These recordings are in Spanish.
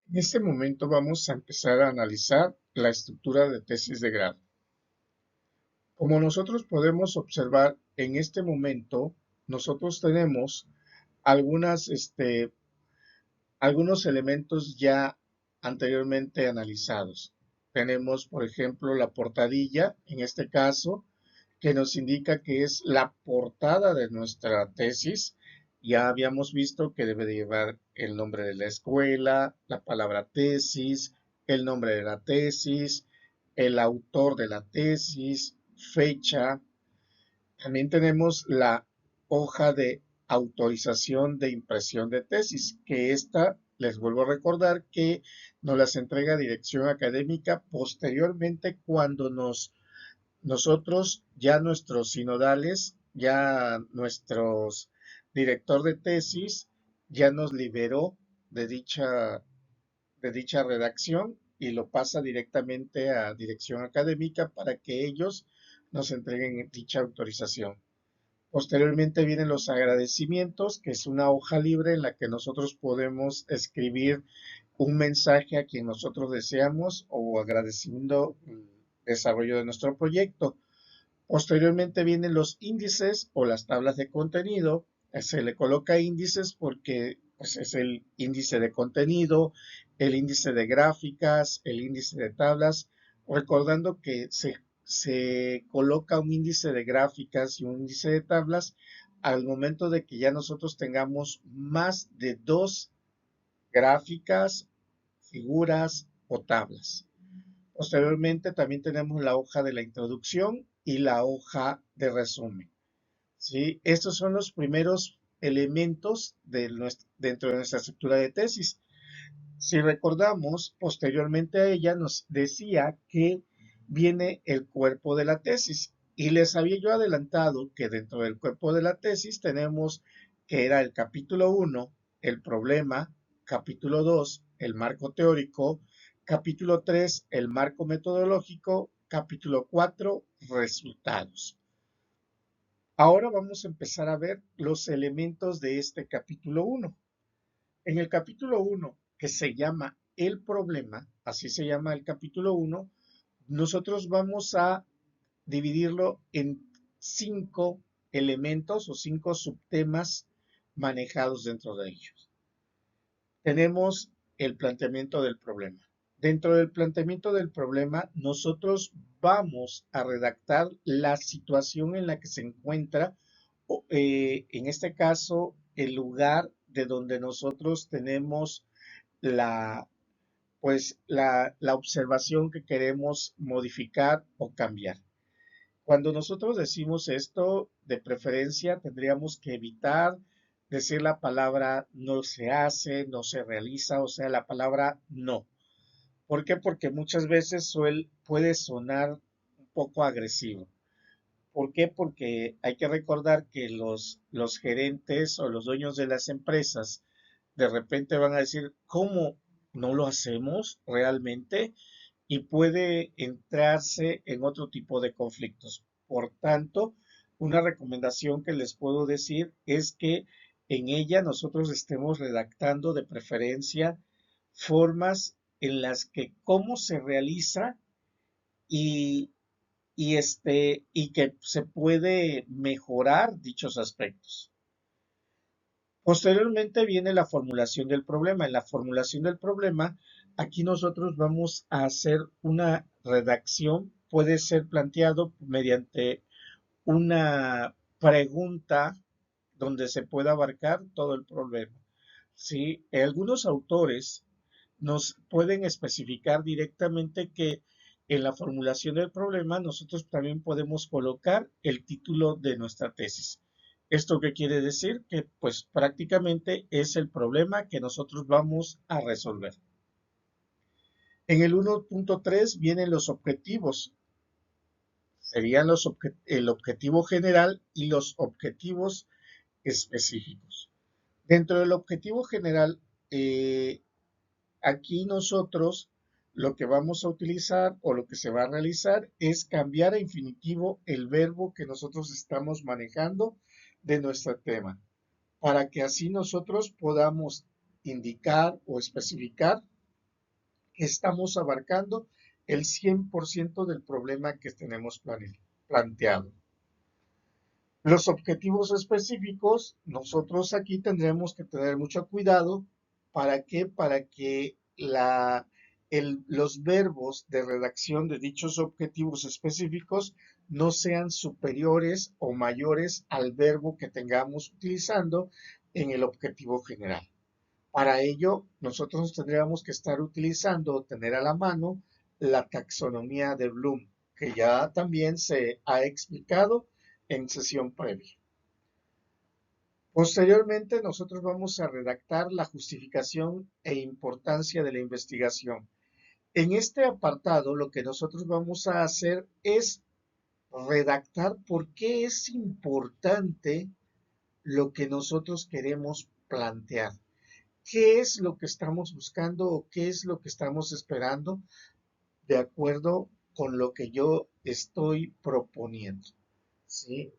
En este momento vamos a empezar a analizar la estructura de tesis de grado. Como nosotros podemos observar en este momento, nosotros tenemos algunas, algunos elementos ya anteriormente analizados. Tenemos, por ejemplo, la portadilla, en este caso, que nos indica que es la portada de nuestra tesis. Ya habíamos visto que debe de llevar el nombre de la escuela, la palabra tesis, el nombre de la tesis, el autor de la tesis, fecha. También tenemos la hoja de autorización de impresión de tesis, que esta, les vuelvo a recordar, que nos las entrega dirección académica posteriormente cuando nosotros, ya nuestros sinodales, ya nuestros director de tesis, ya nos liberó de dicha redacción y lo pasa directamente a dirección académica para que ellos nos entreguen dicha autorización. Posteriormente vienen los agradecimientos, que es una hoja libre en la que nosotros podemos escribir un mensaje a quien nosotros deseamos o agradeciendo el desarrollo de nuestro proyecto. Posteriormente vienen los índices o las tablas de contenido. Se le coloca índices porque pues, es el índice de contenido, el índice de gráficas, el índice de tablas, recordando que se coloca un índice de gráficas y un índice de tablas al momento de que ya nosotros tengamos más de dos gráficas, figuras o tablas. Posteriormente también tenemos la hoja de la introducción y la hoja de resumen. ¿Sí? Estos son los primeros elementos dentro de nuestra estructura de tesis. Si recordamos, posteriormente a ella nos decía que viene el cuerpo de la tesis. Y les había yo adelantado que dentro del cuerpo de la tesis tenemos que era el capítulo 1, el problema, capítulo 2, el marco teórico, capítulo 3, el marco metodológico, capítulo 4, resultados. Ahora vamos a empezar a ver los elementos de este capítulo 1. En el capítulo 1, que se llama el problema, así se llama el capítulo 1, nosotros vamos a dividirlo en 5 elementos o 5 subtemas manejados dentro de ellos. Tenemos el planteamiento del problema. Dentro del planteamiento del problema, nosotros vamos a redactar la situación en la que se encuentra, en este caso, el lugar de donde nosotros tenemos la, la observación que queremos modificar o cambiar. Cuando nosotros decimos esto, de preferencia tendríamos que evitar decir la palabra no se hace, no se realiza, o sea, la palabra no. ¿Por qué? Porque muchas veces puede sonar un poco agresivo. ¿Por qué? Porque hay que recordar que los gerentes o los dueños de las empresas de repente van a decir, ¿cómo no lo hacemos realmente? Y puede entrarse en otro tipo de conflictos. Por tanto, una recomendación que les puedo decir es que en ella nosotros estemos redactando de preferencia formas en las que cómo se realiza y, y que se puede mejorar dichos aspectos. Posteriormente viene la formulación del problema. En la formulación del problema, aquí nosotros vamos a hacer una redacción, puede ser planteado mediante una pregunta donde se pueda abarcar todo el problema. ¿Sí? Algunos autores nos pueden especificar directamente que en la formulación del problema nosotros también podemos colocar el título de nuestra tesis. ¿Esto qué quiere decir? Que pues prácticamente es el problema que nosotros vamos a resolver. En el 1.3 vienen los objetivos. Serían el objetivo general y los objetivos específicos. Dentro del objetivo general, aquí nosotros lo que vamos a utilizar o lo que se va a realizar es cambiar a infinitivo el verbo que nosotros estamos manejando de nuestro tema, para que así nosotros podamos indicar o especificar estamos abarcando el 100% del problema que tenemos planteado. Los objetivos específicos, nosotros aquí tendremos que tener mucho cuidado. ¿Para qué? Para que los verbos de redacción de dichos objetivos específicos no sean superiores o mayores al verbo que tengamos utilizando en el objetivo general. Para ello, nosotros tendríamos que estar utilizando o tener a la mano la taxonomía de Bloom, que ya también se ha explicado en sesión previa. Posteriormente, nosotros vamos a redactar la justificación e importancia de la investigación. En este apartado, lo que nosotros vamos a hacer es redactar por qué es importante lo que nosotros queremos plantear. ¿Qué es lo que estamos buscando o qué es lo que estamos esperando de acuerdo con lo que yo estoy proponiendo? ¿Sí?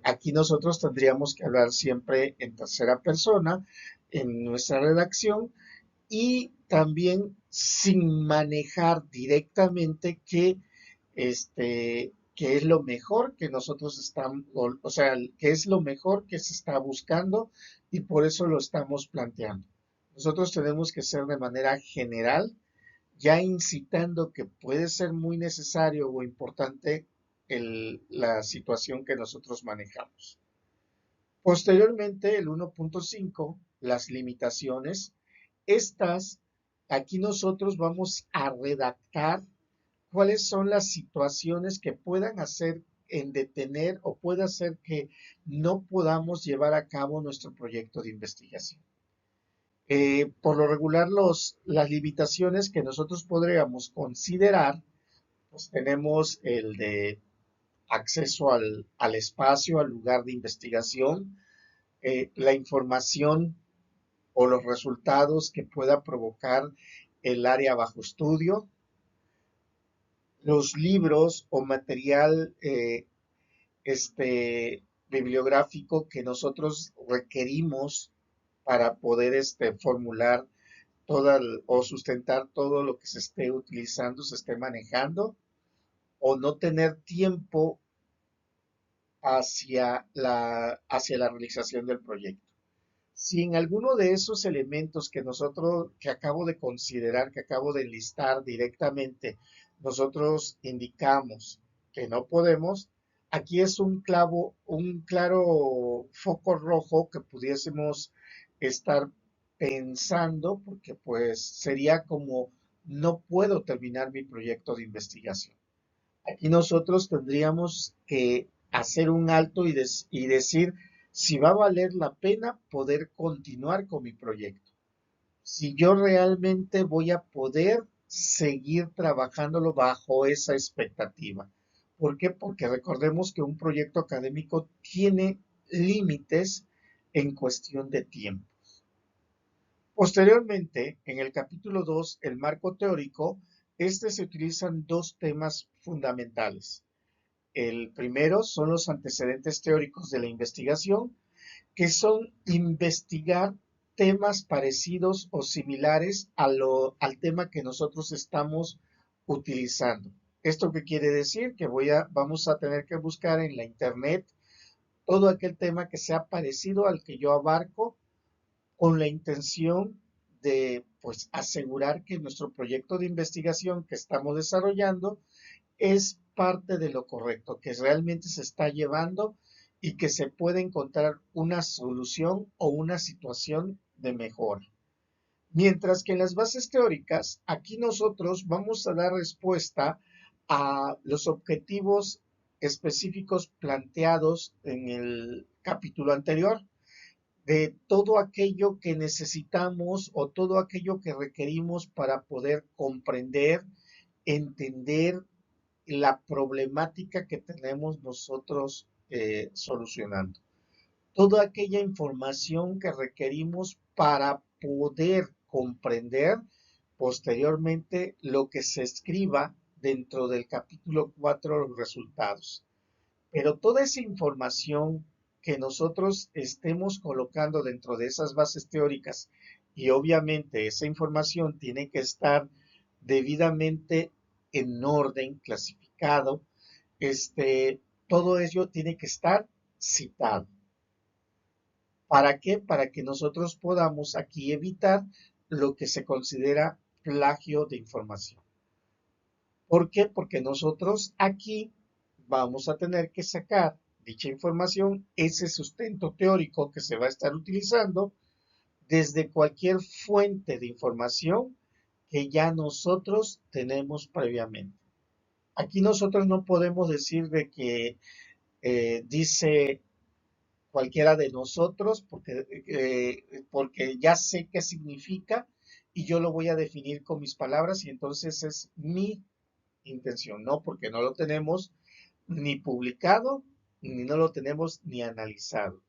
Aquí nosotros tendríamos que hablar siempre en tercera persona en nuestra redacción y también sin manejar directamente qué es lo mejor que nosotros estamos, o sea, qué es lo mejor que se está buscando y por eso lo estamos planteando. Nosotros tenemos que ser de manera general, ya incitando que puede ser muy necesario o importante la situación que nosotros manejamos. Posteriormente, el 1.5, las limitaciones. Aquí nosotros vamos a redactar cuáles son las situaciones que puedan hacer en detener o puede hacer que no podamos llevar a cabo nuestro proyecto de investigación. Por lo regular, las limitaciones que nosotros podríamos considerar, pues tenemos el de acceso al espacio, al lugar de investigación, la información o los resultados que pueda provocar el área bajo estudio, los libros o material bibliográfico que nosotros requerimos para poder formular o sustentar todo lo que se esté utilizando, se esté manejando, o no tener tiempo hacia la realización del proyecto. Si en alguno de esos elementos que acabo de considerar, que acabo de listar directamente, nosotros indicamos que no podemos, aquí es un claro foco rojo que pudiésemos estar pensando, porque pues sería como no puedo terminar mi proyecto de investigación. Aquí nosotros tendríamos que hacer un alto y decir si va a valer la pena poder continuar con mi proyecto. Si yo realmente voy a poder seguir trabajándolo bajo esa expectativa. ¿Por qué? Porque recordemos que un proyecto académico tiene límites en cuestión de tiempo. Posteriormente, en el capítulo 2, el marco teórico, se utilizan dos temas fundamentales. El primero son los antecedentes teóricos de la investigación, que son investigar temas parecidos o similares al tema que nosotros estamos utilizando. ¿Esto qué quiere decir? Que vamos a tener que buscar en la internet todo aquel tema que sea parecido al que yo abarco con la intención de pues asegurar que nuestro proyecto de investigación que estamos desarrollando es parte de lo correcto, que realmente se está llevando y que se puede encontrar una solución o una situación de mejora. Mientras que en las bases teóricas, aquí nosotros vamos a dar respuesta a los objetivos específicos planteados en el capítulo anterior, de todo aquello que necesitamos o todo aquello que requerimos para poder comprender, entender la problemática que tenemos nosotros solucionando. Toda aquella información que requerimos para poder comprender posteriormente lo que se escriba dentro del capítulo 4, los resultados. Pero toda esa información que nosotros estemos colocando dentro de esas bases teóricas y obviamente esa información tiene que estar debidamente en orden, clasificado, todo ello tiene que estar citado. ¿Para qué? Para que nosotros podamos aquí evitar lo que se considera plagio de información. ¿Por qué? Porque nosotros aquí vamos a tener que sacar dicha información, ese sustento teórico que se va a estar utilizando desde cualquier fuente de información que ya nosotros tenemos previamente. Aquí nosotros no podemos decir de que dice cualquiera de nosotros porque ya sé qué significa y yo lo voy a definir con mis palabras y entonces es mi intención, no, porque no lo tenemos ni publicado ni no lo tenemos ni analizado.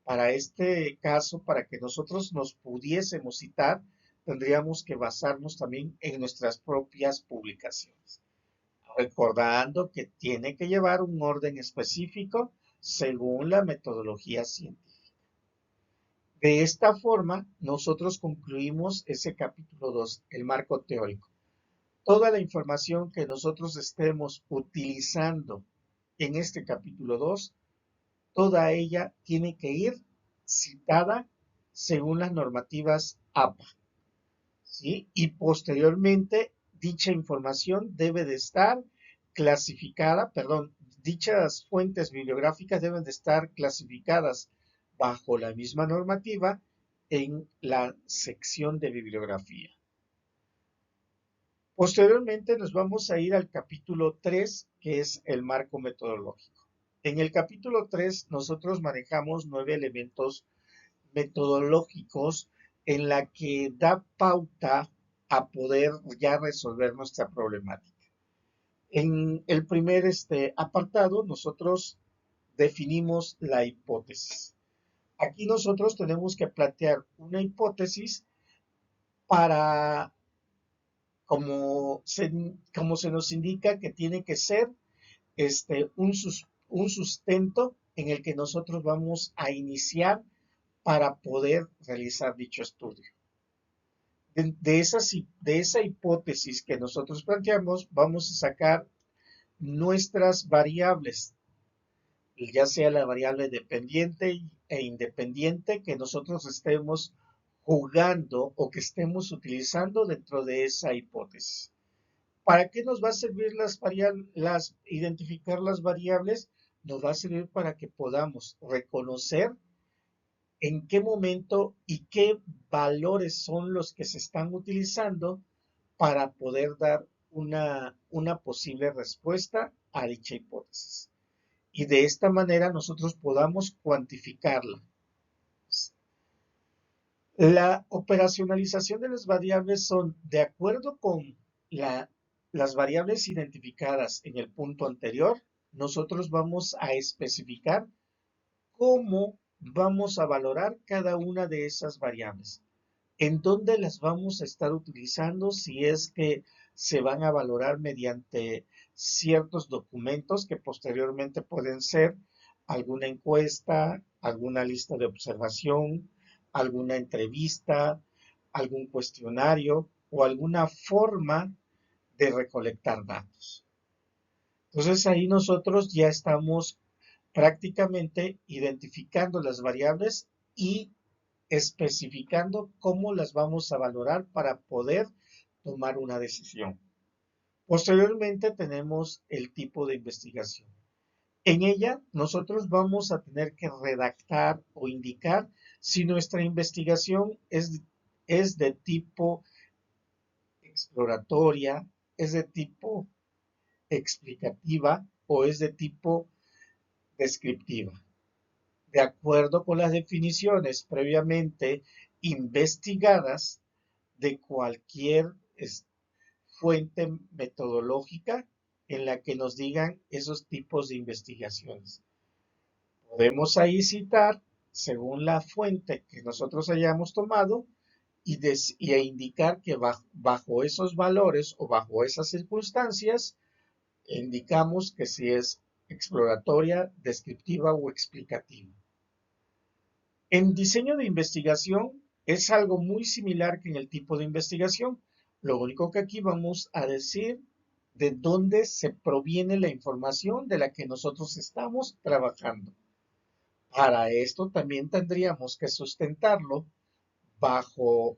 Para este caso, para que nosotros nos pudiésemos citar, tendríamos que basarnos también en nuestras propias publicaciones, recordando que tiene que llevar un orden específico según la metodología científica. De esta forma, nosotros concluimos ese capítulo 2, el marco teórico. Toda la información que nosotros estemos utilizando en este capítulo 2, toda ella tiene que ir citada según las normativas APA, ¿sí? Y posteriormente, dicha información debe de estar clasificada, perdón, dichas fuentes bibliográficas deben de estar clasificadas bajo la misma normativa en la sección de bibliografía. Posteriormente nos vamos a ir al capítulo 3, que es el marco metodológico. En el capítulo 3 nosotros manejamos 9 elementos metodológicos en la que da pauta a poder ya resolver nuestra problemática. En el primer apartado nosotros definimos la hipótesis. Aquí nosotros tenemos que plantear una hipótesis para, como se nos indica, que tiene que ser un sustento en el que nosotros vamos a iniciar para poder realizar dicho estudio. De esa hipótesis que nosotros planteamos, vamos a sacar nuestras variables, ya sea la variable dependiente e independiente que nosotros estemos jugando o que estemos utilizando dentro de esa hipótesis. ¿Para qué nos va a servir identificar las variables? Nos va a servir para que podamos reconocer en qué momento y qué valores son los que se están utilizando para poder dar una posible respuesta a dicha hipótesis. Y de esta manera nosotros podamos cuantificarla. La operacionalización de las variables son de acuerdo con las variables identificadas en el punto anterior. Nosotros vamos a especificar cómo vamos a valorar cada una de esas variables. ¿En dónde las vamos a estar utilizando? Si es que se van a valorar mediante ciertos documentos que posteriormente pueden ser alguna encuesta, alguna lista de observación, alguna entrevista, algún cuestionario o alguna forma de recolectar datos. Entonces ahí nosotros ya estamos prácticamente identificando las variables y especificando cómo las vamos a valorar para poder tomar una decisión. Posteriormente tenemos el tipo de investigación. En ella nosotros vamos a tener que redactar o indicar si nuestra investigación es de tipo exploratoria, es de tipo explicativa o es de tipo descriptiva. De acuerdo con las definiciones previamente investigadas de cualquier fuente metodológica en la que nos digan esos tipos de investigaciones. Podemos ahí citar, según la fuente que nosotros hayamos tomado, e indicar que bajo esos valores o bajo esas circunstancias, indicamos que si es exploratoria, descriptiva o explicativa. En diseño de investigación es algo muy similar que en el tipo de investigación. Lo único que aquí vamos a decir de dónde se proviene la información de la que nosotros estamos trabajando. Para esto también tendríamos que sustentarlo bajo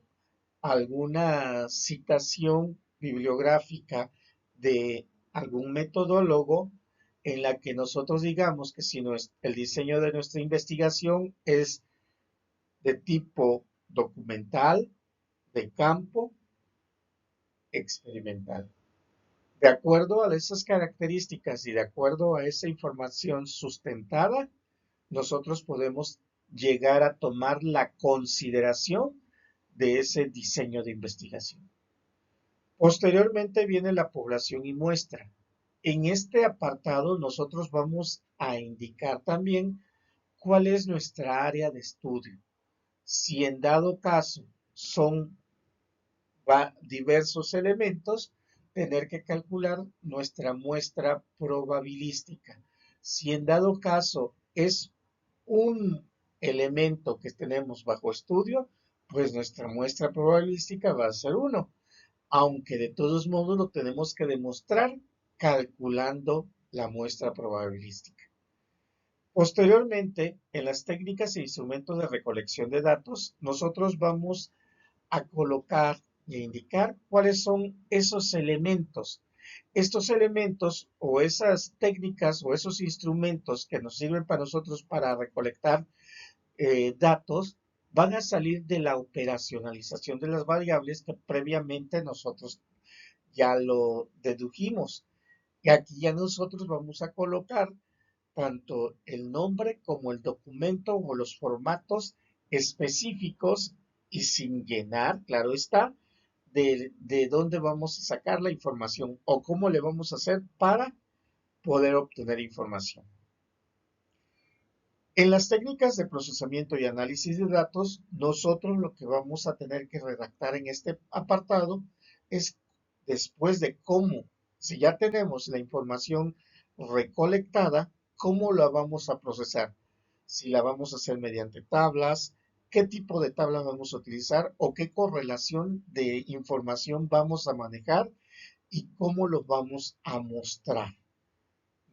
alguna citación bibliográfica de algún metodólogo en la que nosotros digamos que si el diseño de nuestra investigación es de tipo documental, de campo, experimental. De acuerdo a esas características y de acuerdo a esa información sustentada, nosotros podemos llegar a tomar la consideración de ese diseño de investigación. Posteriormente viene la población y muestra. En este apartado nosotros vamos a indicar también cuál es nuestra área de estudio. Si en dado caso son diversos elementos, tener que calcular nuestra muestra probabilística. Si en dado caso es un elemento que tenemos bajo estudio, pues nuestra muestra probabilística va a ser 1, aunque de todos modos lo tenemos que demostrar calculando la muestra probabilística. Posteriormente, en las técnicas e instrumentos de recolección de datos, nosotros vamos a colocar e indicar cuáles son esos elementos. Estos elementos o esas técnicas o esos instrumentos que nos sirven para nosotros para recolectar datos van a salir de la operacionalización de las variables que previamente nosotros ya lo dedujimos. Y aquí ya nosotros vamos a colocar tanto el nombre como el documento o los formatos específicos y sin llenar, claro está, de dónde vamos a sacar la información o cómo le vamos a hacer para poder obtener información. En las técnicas de procesamiento y análisis de datos, nosotros lo que vamos a tener que redactar en este apartado es después de cómo, si ya tenemos la información recolectada, cómo la vamos a procesar. Si la vamos a hacer mediante tablas, qué tipo de tablas vamos a utilizar o qué correlación de información vamos a manejar y cómo lo vamos a mostrar.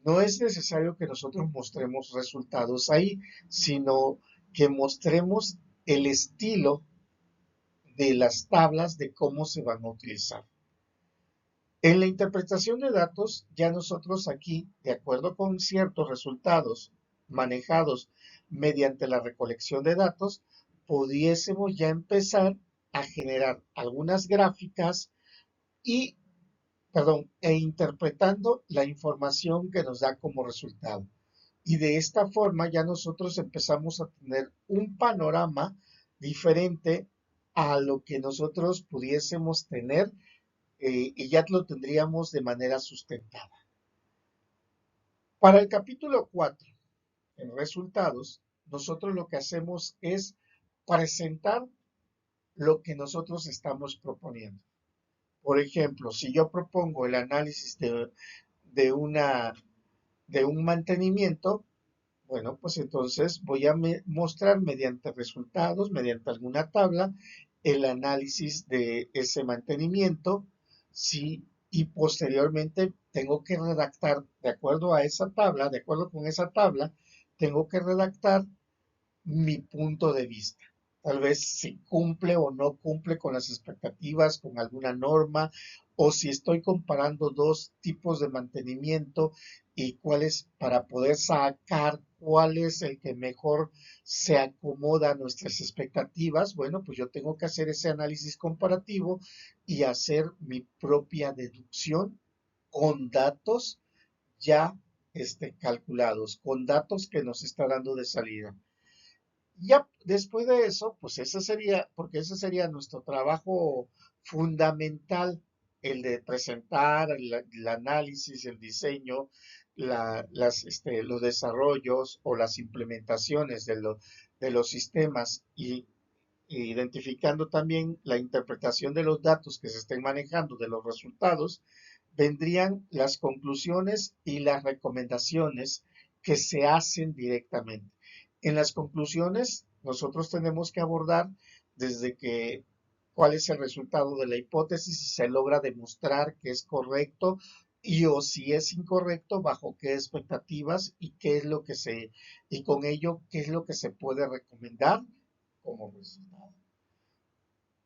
No es necesario que nosotros mostremos resultados ahí, sino que mostremos el estilo de las tablas de cómo se van a utilizar. En la interpretación de datos, ya nosotros aquí, de acuerdo con ciertos resultados manejados mediante la recolección de datos, pudiésemos ya empezar a generar algunas gráficas y interpretando la información que nos da como resultado. Y de esta forma ya nosotros empezamos a tener un panorama diferente a lo que nosotros pudiésemos tener y ya lo tendríamos de manera sustentada. Para el capítulo 4, en resultados, nosotros lo que hacemos es presentar lo que nosotros estamos proponiendo. Por ejemplo, si yo propongo el análisis de un mantenimiento, bueno, pues entonces voy a mostrar mediante resultados, mediante alguna tabla, el análisis de ese mantenimiento, sí, y posteriormente tengo que redactar, de acuerdo a esa tabla, de acuerdo con esa tabla, tengo que redactar mi punto de vista. Tal vez si cumple o no cumple con las expectativas, con alguna norma, o si estoy comparando dos tipos de mantenimiento y cuál es para poder sacar cuál es el que mejor se acomoda a nuestras expectativas. Bueno, pues yo tengo que hacer ese análisis comparativo y hacer mi propia deducción con datos ya calculados, con datos que nos está dando de salida. Ya después de eso, pues ese sería nuestro trabajo fundamental, el de presentar el análisis, el diseño, los desarrollos o las implementaciones de los sistemas y identificando también la interpretación de los datos que se estén manejando, de los resultados, vendrían las conclusiones y las recomendaciones que se hacen directamente. En las conclusiones, nosotros tenemos que abordar desde que cuál es el resultado de la hipótesis, si se logra demostrar que es correcto y o si es incorrecto, bajo qué expectativas y qué es lo que y con ello, qué es lo que se puede recomendar como resultado.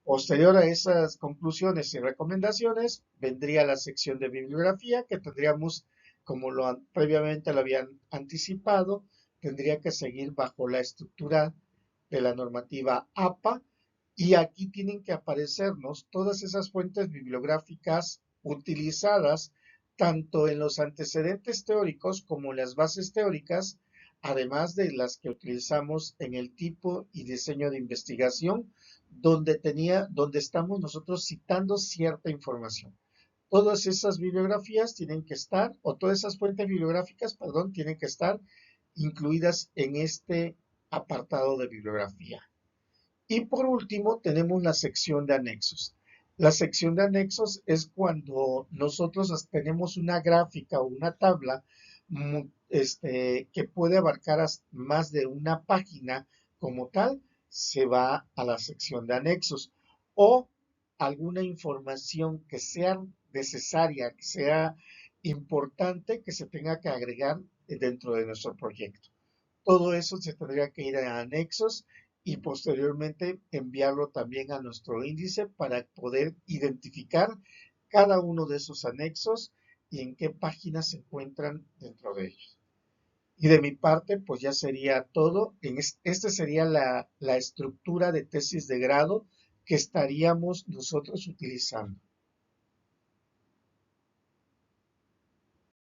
Posterior a esas conclusiones y recomendaciones, vendría la sección de bibliografía que tendríamos, como previamente lo habían anticipado, tendría que seguir bajo la estructura de la normativa APA y aquí tienen que aparecernos todas esas fuentes bibliográficas utilizadas tanto en los antecedentes teóricos como en las bases teóricas, además de las que utilizamos en el tipo y diseño de investigación donde estamos nosotros citando cierta información. Todas esas bibliografías tienen que estar, o todas esas fuentes bibliográficas, perdón, tienen que estar incluidas en este apartado de bibliografía. Y por último, tenemos la sección de anexos. La sección de anexos es cuando nosotros tenemos una gráfica o una tabla que puede abarcar más de una página como tal, se va a la sección de anexos. O alguna información que sea necesaria, que sea importante, que se tenga que agregar dentro de nuestro proyecto. Todo eso se tendría que ir a anexos y posteriormente enviarlo también a nuestro índice para poder identificar cada uno de esos anexos y en qué páginas se encuentran dentro de ellos. Y de mi parte, pues ya sería todo. Esta sería la estructura de tesis de grado que estaríamos nosotros utilizando.